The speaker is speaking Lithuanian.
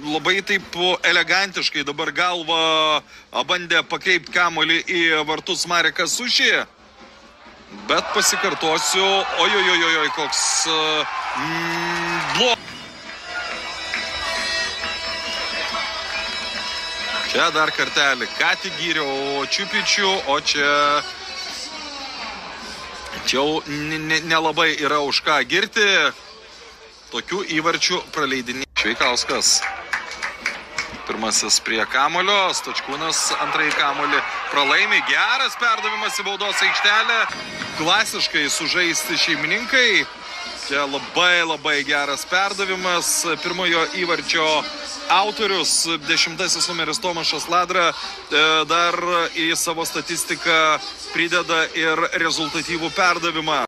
labai taip elegantiškai dabar galva bandė pakreipti kamuolį į vartus Marekas Sušį. Bet pasikartosiu, ojojojoj, koks blogas. Čia dar kartelį, ką tik gyriau Čiupičių, o čia jau nelabai yra už ką girti. Tokių įvarčių praleidinė Šveikauskas. Pirmasis prie kamulio, Stočkūnas antrąjį kamulį pralaimi, geras perdavimas į baudos aikštelę. Klasiškai sužaisti šeimininkai. Čia labai geras perdavimas. Pirmojo įvarčio autorius, 10 numeris Tomašas Ladra, dar į savo statistiką prideda ir rezultatyvų perdavimą.